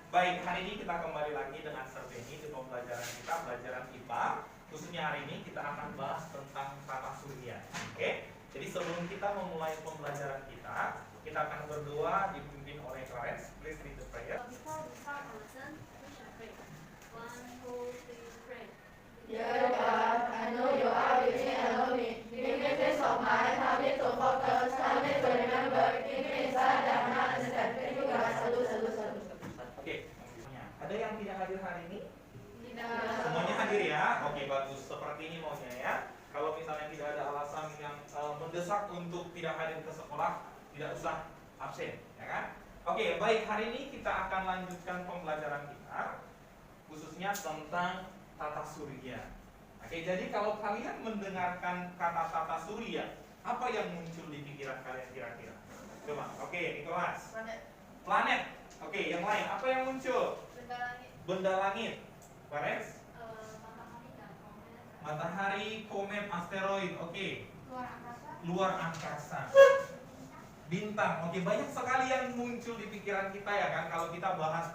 Baik, hari ini kita kembali lagi dengan Serbeni di pembelajaran kita, pelajaran IPA. Khususnya hari ini kita akan bahas tentang tata surya. Oke? Jadi sebelum kita memulai pembelajaran kita akan berdoa dipimpin oleh Clarence. Please read the prayer. Before we start our lesson, we shall pray. 1, 2, 3, pray. Dear God, I know you are with me and love me. Give me peace of mind, help me to focus, help me to remember, give me insight that I understand. Thank you God. Salut. Oke, ada yang tidak hadir hari ini? Tidak. Semuanya hadir ya? Oke, bagus. Seperti ini maunya ya. Kalau misalnya tidak ada alasan yang mendesak untuk tidak hadir ke sekolah, tidak usah absen, ya kan? Oke, baik. Hari ini kita akan lanjutkan pembelajaran kita, khususnya tentang tata surya. Oke, jadi kalau kalian mendengarkan kata tata surya, apa yang muncul di pikiran kalian kira-kira? Coba, oke, Nicholas. Planet. Oke, yang lain, apa yang muncul? Benda langit. Benda langit. Clarence? Matahari dan komet. Matahari, komet, asteroid. Oke. Luar angkasa. Luar angkasa. Bintang. Oke, banyak sekali yang muncul di pikiran kita ya kan kalau kita bahas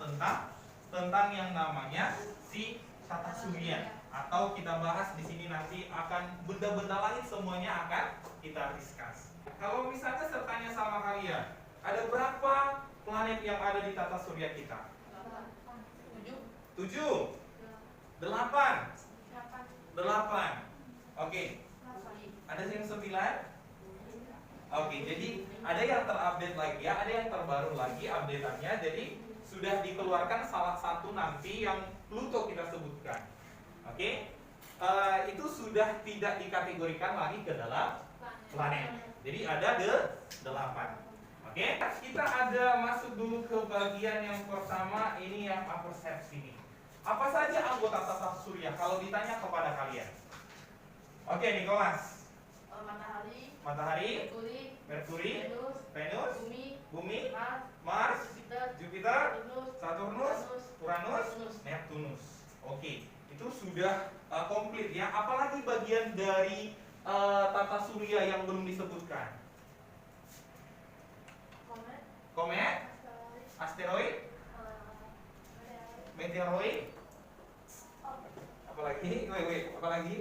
tentang yang namanya si tata surya, atau kita bahas di sini nanti akan benda-benda langit semuanya akan kita discuss. Kalau misalnya saya tanya sama kalian, ada berapa planet yang ada di tata surya kita? 7, 8, 8. Oke. Ada yang 9? Oke, jadi ada yang terupdate lagi ya, ada yang terbaru lagi update-annya. Jadi sudah dikeluarkan salah satu nanti yang Pluto kita sebutkan. Oke, itu sudah tidak dikategorikan lagi ke dalam planet. Jadi ada 8. Oke, kita ada masuk dulu ke bagian yang pertama, ini yang upper steps ini. Apa saja anggota tata surya kalau ditanya kepada kalian? Oke, Nicholas. Matahari, Merkuri, Venus, Bumi, Mars, Jupiter, Saturnus, Uranus, Neptunus. Oke, itu sudah komplit ya. Apalagi bagian dari tata surya yang belum disebutkan? Komet, asteroid, meteoroid, apalagi? Apalagi?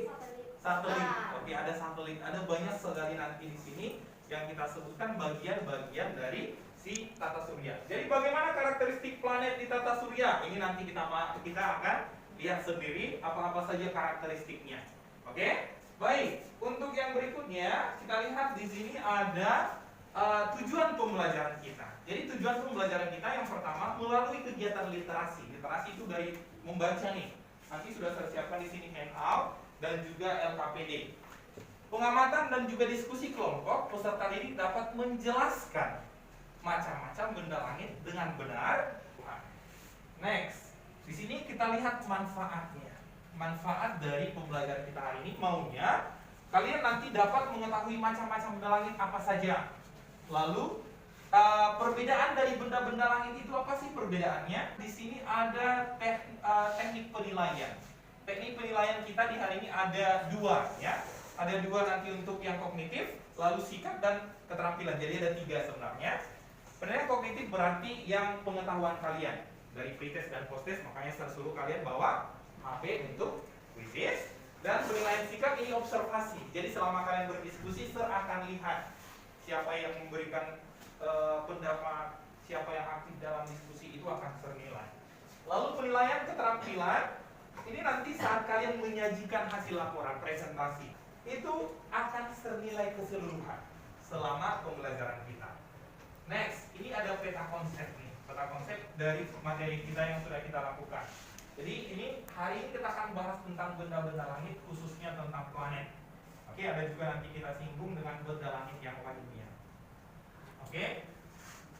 Satelit. Oke, ada satelit. Ada banyak sekali nanti di sini yang kita sebutkan bagian-bagian dari si tata surya. Jadi bagaimana karakteristik planet di tata surya? Ini nanti kita akan lihat sendiri apa-apa saja karakteristiknya. Oke? Baik, untuk yang berikutnya kita lihat di sini ada tujuan pembelajaran kita. Jadi tujuan pembelajaran kita yang pertama melalui kegiatan literasi. Literasi itu dari membaca nih. Nanti sudah saya siapkan di sini handout dan juga LKPD. Pengamatan dan juga diskusi kelompok, peserta didik dapat menjelaskan macam-macam benda langit dengan benar. Next, di sini kita lihat manfaatnya. Manfaat dari pembelajaran kita hari ini maunya kalian nanti dapat mengetahui macam-macam benda langit apa saja. Lalu perbedaan dari benda-benda langit itu apa sih perbedaannya? Di sini ada teknik penilaian. Teknik penilaian kita di hari ini ada 2 ya. Ada 2 nanti untuk yang kognitif, lalu sikap dan keterampilan. Jadi ada 3 sebenarnya. Penilaian kognitif berarti yang pengetahuan kalian dari pretest dan posttest, makanya saya suruh kalian bawa HP untuk quizzes. Dan penilaian sikap ini observasi. Jadi selama kalian berdiskusi, saya akan lihat siapa yang memberikan pendapat, siapa yang aktif dalam diskusi itu akan ternilai. Lalu penilaian keterampilan ini nanti saat kalian menyajikan hasil laporan presentasi itu akan ternilai keseluruhan selama pembelajaran kita. Next, ini ada peta konsep nih, peta konsep dari materi kita yang sudah kita lakukan. Jadi ini hari ini kita akan bahas tentang benda-benda langit, khususnya tentang planet. Oke, ada juga nanti kita singgung dengan benda langit yang lainnya. Oke,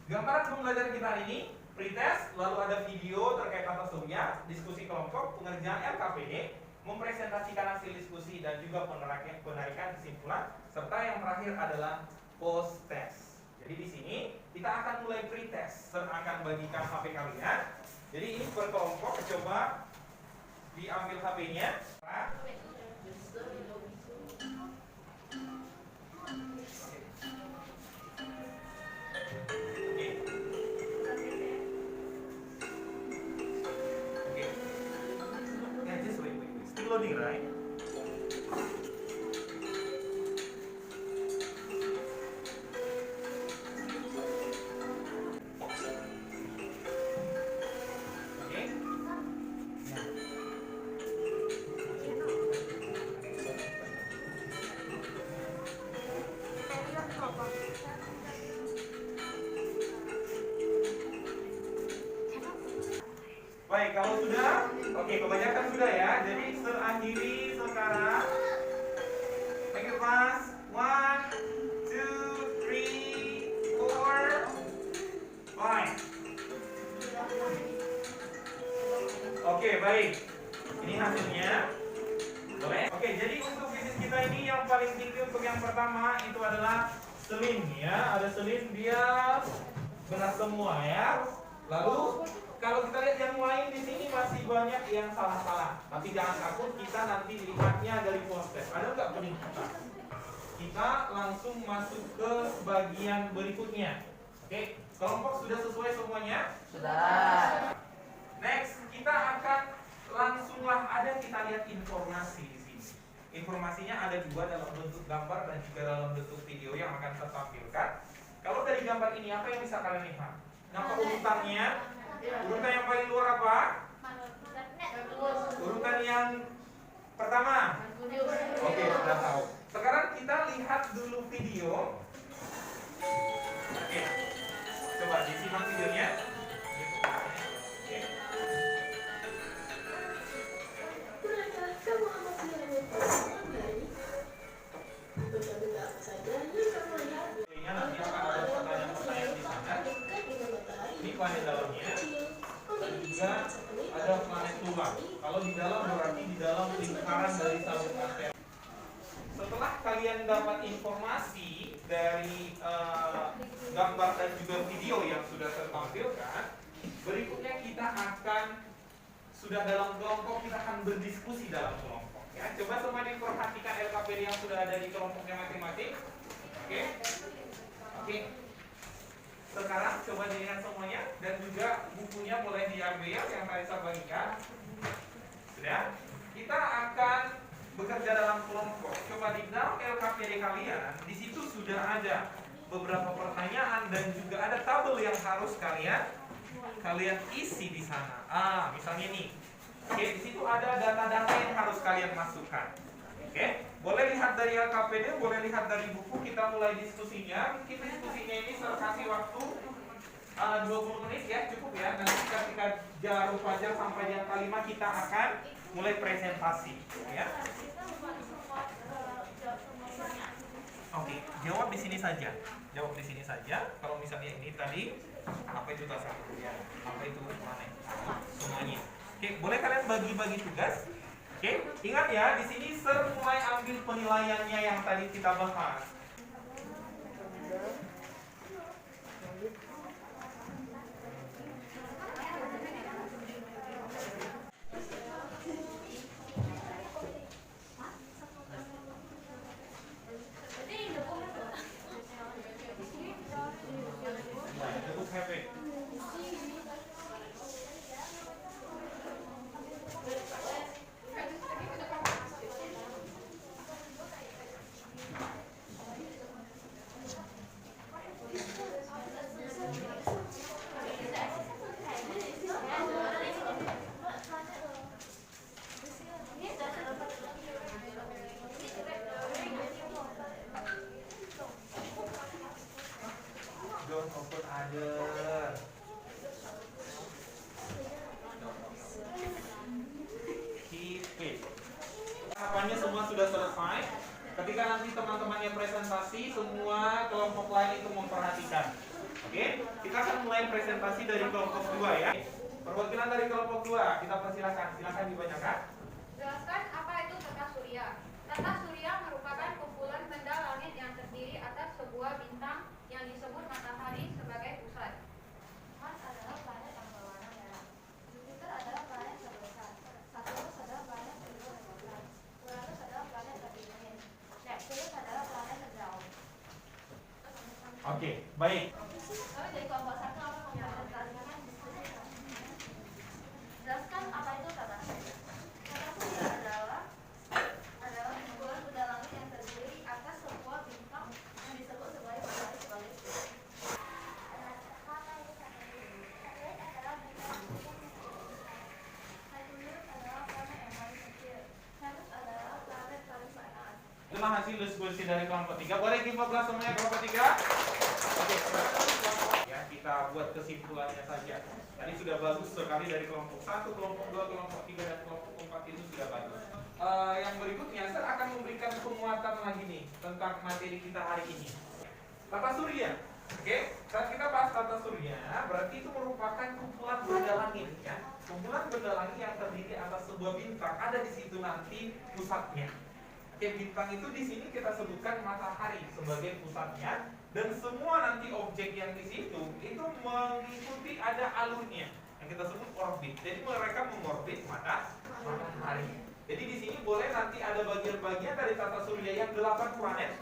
gambaran pembelajaran kita hari ini pretest, lalu ada video terkait tata surya, diskusi kelompok, pengerjaan LKPD, mempresentasikan hasil diskusi dan juga penarikan kesimpulan, serta yang terakhir adalah post test. Jadi di sini kita akan mulai pretest, saya akan bagikan HP kalian. Jadi ini per kelompok, coba diambil HP-nya. see, right? Okay? Baik, kalau sudah, oke, kebanyakan sudah ya. Jadi akhiri sekarang. Make it fast. 1, 2, 3, 4, 5. Oke, baik. Ini hasilnya. Boleh? Oke, jadi untuk bisnis kita ini yang paling tinggi untuk yang pertama itu adalah selin ya. Ada selin, dia benar semua ya. Lalu kalau kita lihat yang lain di sini masih banyak yang salah-salah. Tapi jangan takut, kita nanti lihatnya dari proses. Ada nggak peningkatan? Kita langsung masuk ke bagian berikutnya. Oke, kelompok sudah sesuai semuanya? Sudah. Next, kita akan langsunglah ada kita lihat informasi di sini. Informasinya ada dua dalam bentuk gambar dan juga dalam bentuk video yang akan saya tampilkan. Kalau dari gambar ini apa yang bisa kalian lihat? Nampak urutannya? Urutan yang paling luar apa? Urutan yang pertama. Oke, sudah tahu. Sekarang kita lihat dulu video. Oke, coba disimak videonya. Oke. Ini nanti akan ada pertanyaan-pertanyaan di sana. Ini planet dalamnya. Dan juga ada planet luar. Kalau di dalam berarti di dalam lingkaran dari saluran asteroid. Setelah kalian dapat informasi dari gambar dan juga video yang sudah tertampilkan, berikutnya kita akan sudah dalam kelompok, kita akan berdiskusi dalam kelompok. Ya, coba semua diperhatikan LKPD yang sudah ada di kelompoknya masing-masing. Oke, oke. Sekarang coba dilihat semuanya dan juga bukunya mulai diambil yang tadi saya bagikan. Sudah? Kita akan bekerja dalam kelompok. Coba di dalam LKPD kalian, di situ sudah ada beberapa pertanyaan dan juga ada tabel yang harus kalian isi di sana. Misalnya ini. Oke, di situ ada data-data yang harus kalian masukkan. Oke, boleh lihat dari LKPD, boleh lihat dari buku. Kita mulai diskusinya. Mungkin diskusinya ini saya kasih waktu 20 menit ya, cukup ya. Nanti ketika jarum pelajar sampai yang kelima kita akan mulai presentasi ya. Oke, jawab di sini saja. Jawab di sini saja. Kalau misalnya ini tadi apa itu tasa ya, apa itu mana? Semuanya. Oke, boleh kalian bagi-bagi tugas. Oke, ingat ya, di sini mulai ambil penilaiannya yang tadi kita bahas. Cukup happy. Don't open other. Keep it. Tahapannya semua sudah selesai. Ketika nanti teman-temannya presentasi, semua kelompok lain itu memperhatikan. Oke, kita akan mulai presentasi dari kelompok 2 ya. Perwakilan dari kelompok 2, kita persilakan. Silakan dibacakan. Jelaskan apa itu tata surya. Tata surya merupakan kumpulan benda langit yang terdiri atas sebuah bintang yang disebut matahari sebagai pusat. Mars adalah planet yang berwarna merah. Jupiter adalah planet terbesar. Saturnus adalah planet kedua terbesar. Uranus adalah planet terdingin. Neptunus adalah planet terjauh. Oke, baik. Kami dari kelompok 1 akan mempresentasikan diskusi. Jelaskan apa itu tata surya. Tata surya adalah itulah hasil diskusi dari kelompok 3. Boleh give applause semuanya kelompok 3? Oke, ya kita buat kesimpulannya saja. Tadi sudah bagus sekali dari kelompok 1, kelompok 2, kelompok 3 dan kelompok 4 itu sudah bagus. Yang berikutnya saya akan memberikan penguatan lagi nih tentang materi kita hari ini. Tata surya. Oke, saat kita bahas tata surya, berarti itu merupakan kumpulan benda langit ya. Kumpulan benda langit yang terdiri atas sebuah bintang, ada di situ nanti pusatnya. Oke, bintang itu di sini kita sebutkan matahari sebagai pusatnya, dan semua nanti objek yang di situ itu mengikuti ada alurnya yang kita sebut orbit. Jadi mereka mengorbit matahari. Jadi di sini boleh nanti ada bagian-bagian dari tata surya yang 8 planet.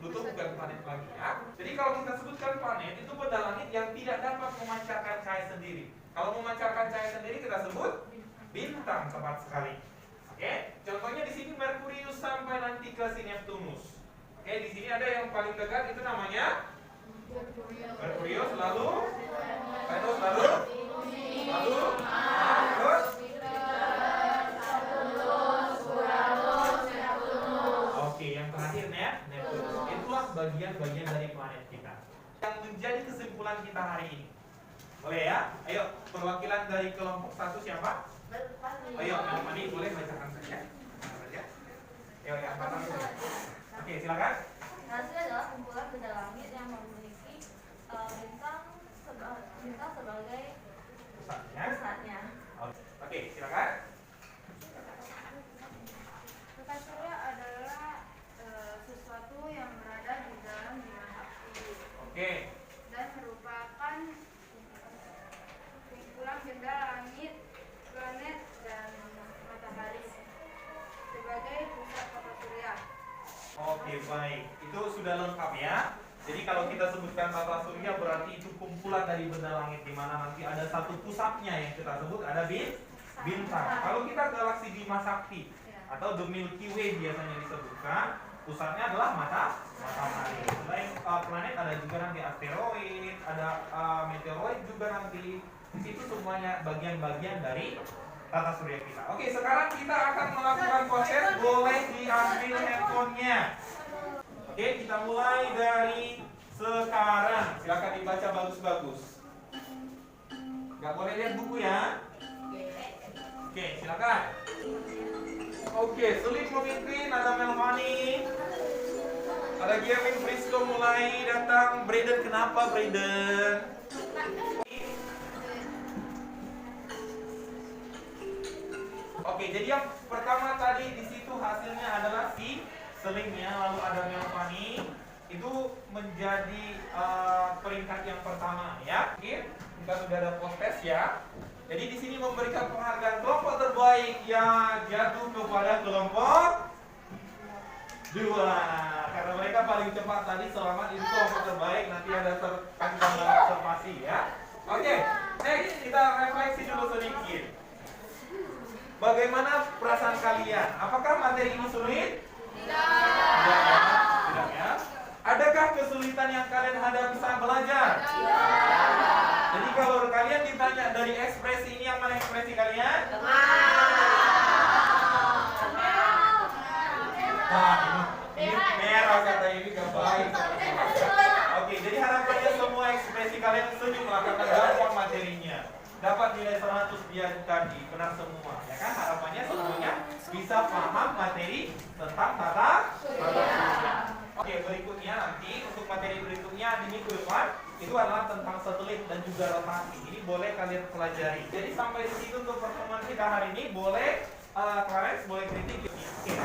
Pluto bukan planet lagi ya. Jadi kalau kita sebutkan planet itu benda langit yang tidak dapat memancarkan cahaya sendiri. Kalau memancarkan cahaya sendiri kita sebut bintang, tepat sekali. Oke, contohnya di sini Merkurius sampai nanti ke si Neptunus. Oke, di sini ada yang paling dekat itu namanya Merkurius, lalu Venus, lalu terus oke, yang terakhir Neptunus. Itulah bagian-bagian dari planet kita yang menjadi kesimpulan kita hari ini. Boleh ya? Ayo, perwakilan dari kelompok 1 siapa? Ayo, Melfani boleh bacakan saja. Ayo, yang pertama. Oke, silakan. Hasil adalah kumpulan benda langit yang memiliki bintang sebagai pusatnya. Oke, silakan. Tata surya adalah sesuatu yang berada di dalam bima sakti Oke. dan merupakan kumpulan benda langit, planet dan matahari sebagai pusat tata surya. Oke, baik. Itu sudah lengkap ya. Jadi kalau kita sebutkan tata surya berarti itu kumpulan dari benda langit di mana nanti ada satu pusatnya yang kita sebut ada bintang. Kalau kita galaksi Bima Sakti atau the Milky Way biasanya disebutkan, pusatnya adalah matahari. Selain planet ada juga nanti asteroid, ada meteoroid juga nanti. Di situ semuanya bagian-bagian dari tata surya kita. Oke, sekarang kita akan melakukan proses. Boleh diambil handphonenya. Oke, kita mulai dari sekarang. Silakan dibaca bagus-bagus. Gak boleh lihat buku ya. Oke, silakan. Oke, Sulit memimpin, ada Melfani, ada Gavin Frisco mulai datang. Braden, kenapa Braden? Oke, jadi yang pertama tadi di situ hasilnya adalah si Selingnya, lalu ada Melfani. Itu menjadi peringkat yang pertama ya. Oke, kita sudah ada post test ya. Jadi di sini memberikan penghargaan kelompok terbaik yang jatuh kepada kelompok 2 karena mereka paling cepat tadi. Selamat, itu kelompok terbaik. Nanti ada kasih tanda observasi ya. Oke, next kita refleksi dulu sedikit. Bagaimana perasaan kalian? Apakah materi ini sulit? Tidak ya. Adakah kesulitan yang kalian hadapi saat belajar? Jadi kalau kalian ditanya dari ekspresi ini, yang mana ekspresi kalian? Nah, ini merah kata ini, gak baik. Oke, jadi harapannya semua ekspresi kalian setuju melakukan gampang materinya. Dapat nilai 100 dia tadi, benar semua. Ya kan, harapannya semuanya bisa paham materi tentang tata surya. Oke, berikutnya nanti untuk materi berikutnya di minggu depan itu adalah tentang satelit dan juga rotasi. Ini boleh kalian pelajari. Jadi sampai di situ untuk pertemuan kita hari ini. Boleh Clarence boleh kritik. Oke.